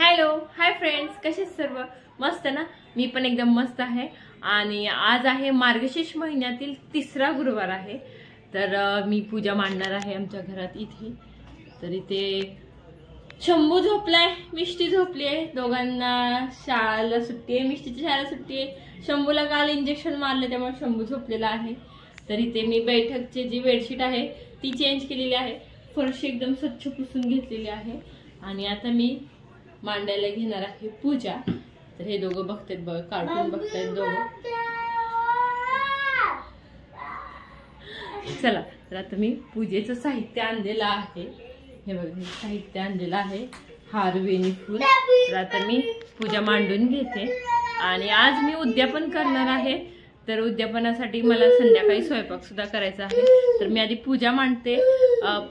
Hello hi friends, कसे सर्व मस्त ना। मी पण एकदम मस्त आहे। आणि आज आहे मार्गशीर्ष महिन्यातील तिसरा गुरुवार आहे। तर मी पूजा मांडणार आहे आमच्या घरात इथे। तर इथे शंभू झोपलाय, मिष्टी झोपली आहे। दोघांना शाळेला सुट्टी आहे, मिष्टीची शाळेला सुट्टी आहे। शंभूला काल इंजेक्शन मारले त्यामुळे शंभू झोपलेला आहे। तर इथे मी बैठकची जी बेडशीट आहे ती चेंज केलेली आहे। फरशी एकदम स्वच्छ पुसून घेतलेली आहे। आणि आता मी मांडायला घेणार आहे पूजा। तर हे दोघं बघतात बघ, कार्टून बघतात दोघं। चला, तर आता मी पूजेचं साहित्य आणलेलं आहे। हे बघ, हे साहित्य आणलेलं आहे, हार, वेणी, फूल। तर आता मी पूजा मांडून घेते। आणि आज मी उद्यापन करणार आहे। तर उद्यापनासाठी मला संध्याकाळी स्वयंपाक सुद्धा करायचा आहे। तर मी आधी पूजा मांडते,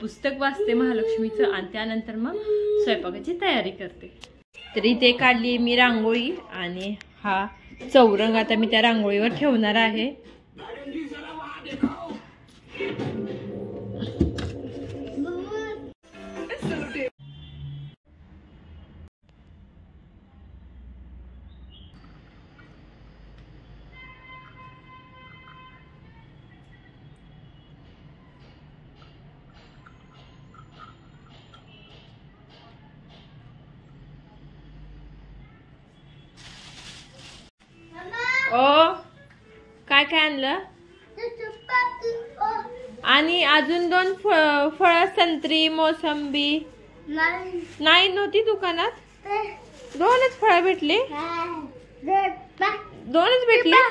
पुस्तक वाचते महालक्ष्मीचं, आणि त्यानंतर मग स्वयंपाकाची तयारी करते। तर इथे काढली मी रांगोळी, आणि हा चौरंग आता मी त्या रांगोळीवर ठेवणार आहे। ओ काय काय आणलं? आणि अजून दोन फळ, संत्री, मोसंबी नाही नव्हती दुकानात। दोनच फळ भेटले, दोनच भेटले।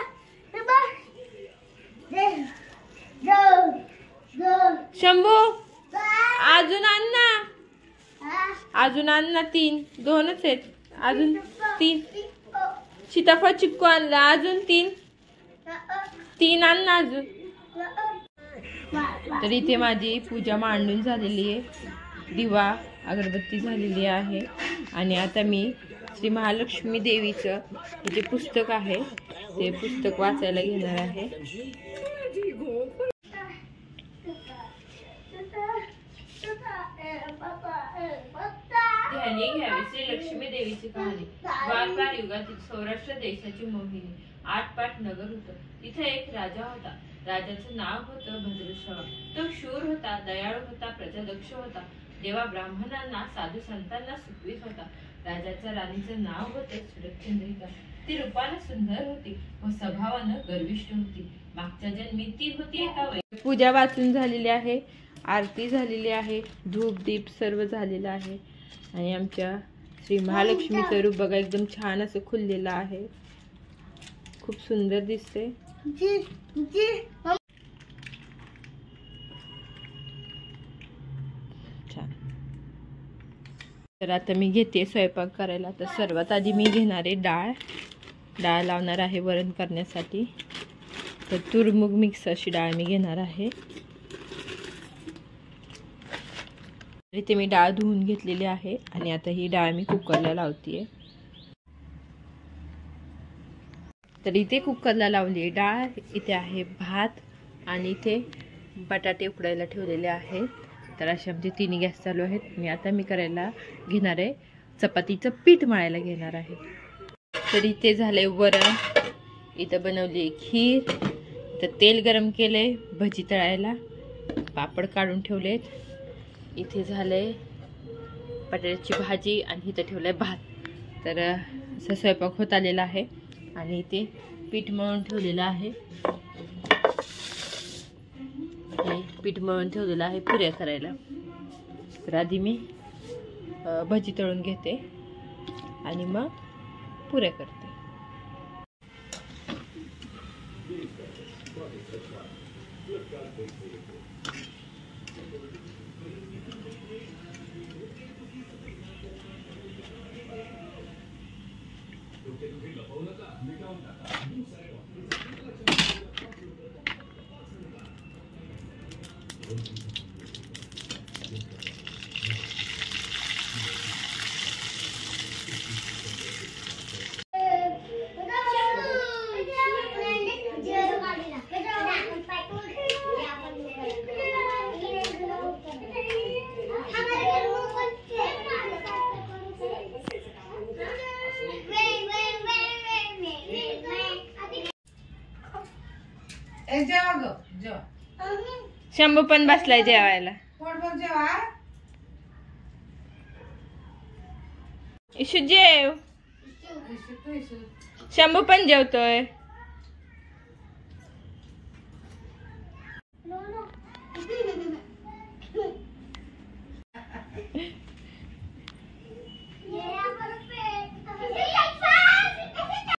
शंभू अजून आण ना, अजून आण ना, तीन, दोनच आहेत अजून, तीन। सीताफळ, चिक्कू आणला, अजून तीन आण ना अजून। तर इथे माझी पूजा मांडून झालेली आहे, दिवा अगरबत्ती झालेली आहे। आणि आता मी श्री महालक्ष्मी देवीचं जे पुस्तक आहे ते पुस्तक वाचायला घेणार आहे। ध्यानी घ्यावी श्री लक्ष्मी देवीची कहाणी। द्वापार युगातील सौराष्ट्र देशाची मोहिनी। 8 पाट नगर होतं। तिथे एक राजा होता। राजाचं नाव होतं भद्रश्रवा। तो शूर होता, दयाळू होता, प्रजादक्ष होता। देवा ब्राह्मणांना, साधू संतांना सुखवीत होता। राजाच्या राणीचं नाव होतं सुरचंद्रिका। ती रूपाने सुंदर होती व स्वभावानं गर्विष्ठ होती। मागच्या जन्मी ती होती एका पूजा वाचून झालेली आहे, आरती झालेली आहे, धूप दीप सर्व झालेलं आहे। आणि आमच्या श्री महालक्ष्मीचं रूप बघा, एकदम छान असं खुललेलं आहे, खूप सुंदर दिसते। छान। तर आता मी घेते स्वयंपाक करायला। तर सर्वात आधी मी घेणार आहे डाळ लावणार आहे वरण करण्यासाठी। तर तूर मूग मिक्स अशी डाळ मी घेणार आहे। इथे मी डाळ धुवून घेतलेली आहे, आणि आता ही डाळ मी कुकरला लावतीये। तर इथे कुकरला लावली आहे डाळ। इथे आहे भात, आणि इथे बटाटे उकडायला ठेवलेले आहेत। तर असे आमचे 3 गॅस चालू आहेत। आता मी करायला घेणार आहे, चपातीचं पीठ मळायला घेणार आहे। तर इथे झालंय वरण, इथं बनवली खीर, इथं तेल गरम केलंय भजी तळायला, पापड काढून ठेवलेत, इथे झालंय बटाट्याची भाजी, आणि इथं ठेवलंय भात। तर असं स्वयंपाक होत आलेला आहे। आणि इथे पीठ मळून ठेवलेलं आहे, हे पीठ मळून ठेवलेलं आहे पुऱ्या करायला। तर आधी मी भजी तळून घेते, आणि मग पुऱ्या करते। ए जेवा ग जेवा. शंभू पण बसलाय जेवायला. पोटभर जेवा. इशू जेव. इशू. शंभू पण जेवतोय.